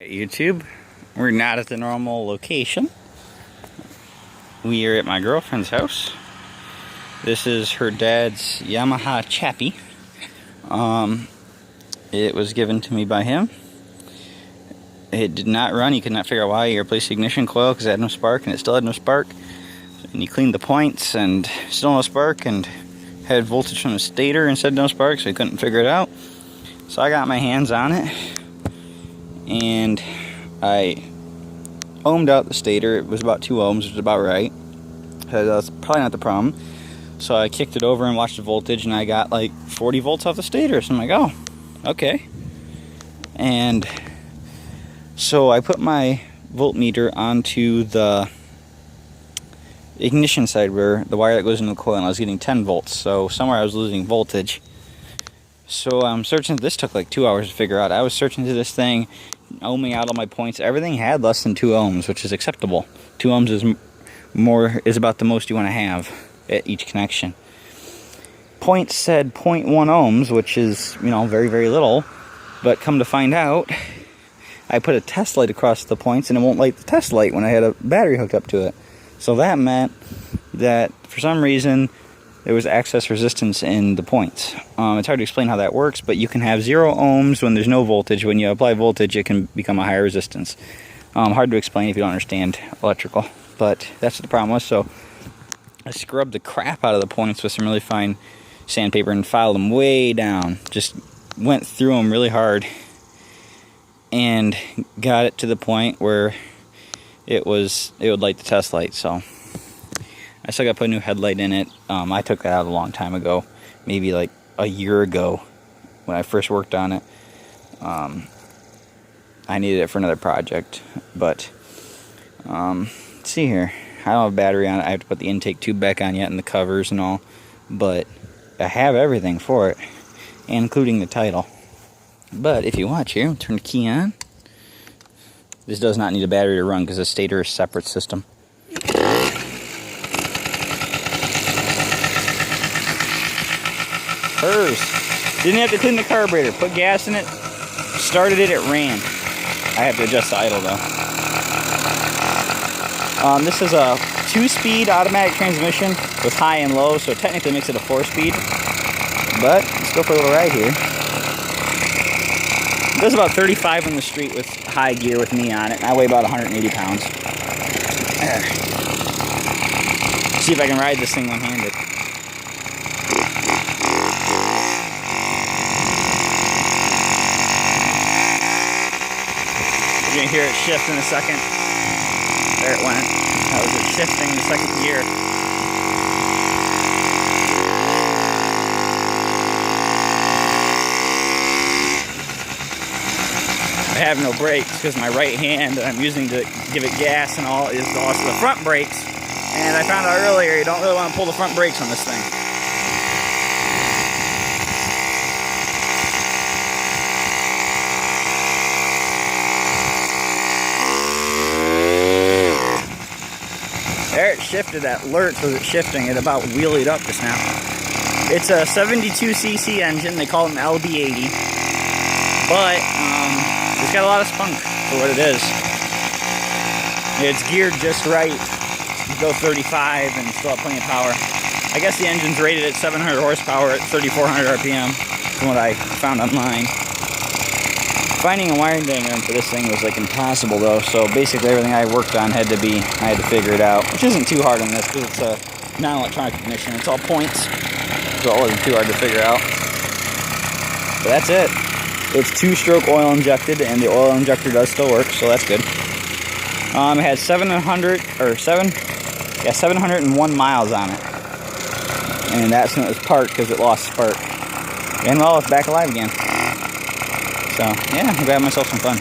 YouTube, we're not at the normal location. We are at my girlfriend's house. This is her dad's Yamaha Chappy. It was given to me by him. It did not run. He could not figure out why. He replaced the ignition coil because it had no spark, and it still had no spark. And he cleaned the points and still no spark, and had voltage from the stator and said no spark, so he couldn't figure it out. So I got my hands on it and I ohmed out the stator. It was about 2 ohms, which is about right. That's probably not the problem. So I kicked it over and watched the voltage, and I got like 40 volts off the stator. So I'm like, oh, okay. And so I put my voltmeter onto the ignition side, where the wire that goes into the coil, and I was getting 10 volts. So somewhere I was losing voltage. So I'm searching. This took like 2 hours to figure out. I was searching through this thing, ohming out all my points. Everything had less than 2 ohms, which is acceptable. 2 ohms is about the most you want to have at each connection. Points said 0.1 ohms, which is, very, very little. But come to find out, I put a test light across the points, and it won't light the test light when I had a battery hooked up to it. So that meant that for some reason there was excess resistance in the points. It's hard to explain how that works, but you can have 0 ohms when there's no voltage. When you apply voltage, it can become a higher resistance. Hard to explain if you don't understand electrical, but that's what the problem was. So I scrubbed the crap out of the points with some really fine sandpaper and filed them way down. Just went through them really hard and got it to the point where it would light the test light. So I still got to put a new headlight in it. I took that out a long time ago, maybe like a year ago when I first worked on it. I needed it for another project, but let's see here. I don't have a battery on it. I have to put the intake tube back on yet, and the covers and all, but I have everything for it, including the title. But if you watch here, I'll turn the key on. This does not need a battery to run because the stator is a separate system. Hers. Didn't have to clean the carburetor. Put gas in it, started it, it ran. I have to adjust the idle though. This is a 2-speed automatic transmission with high and low, so it technically makes it a 4-speed. But let's go for a little ride here. It does about 35 on the street with high gear with me on it, and I weigh about 180 pounds. There. See if I can ride this thing one-handed. You're going to hear it shift in a second. There it went. That was it shifting in the second gear. I have no brakes because my right hand that I'm using to give it gas and all is also the front brakes. And I found out earlier you don't really want to pull the front brakes on this thing. There it shifted. That lurch was it shifting. It about wheelied up just now. It's a 72cc engine. They call them LB80. But it's got a lot of spunk for what it is. It's geared just right. You go 35 and still have plenty of power. I guess the engine's rated at 700 horsepower at 3,400 RPM from what I found online. Finding a wiring diagram for this thing was like impossible though, so basically everything I worked on I had to figure it out, which isn't too hard on this because it's a non-electronic ignition. It's all points, so it wasn't too hard to figure out. But that's it. It's 2-stroke oil injected, and the oil injector does still work, so that's good. It had 701 miles on it, and that's when it was parked because it lost spark. And well, it's back alive again. So yeah, I grabbed myself some fun.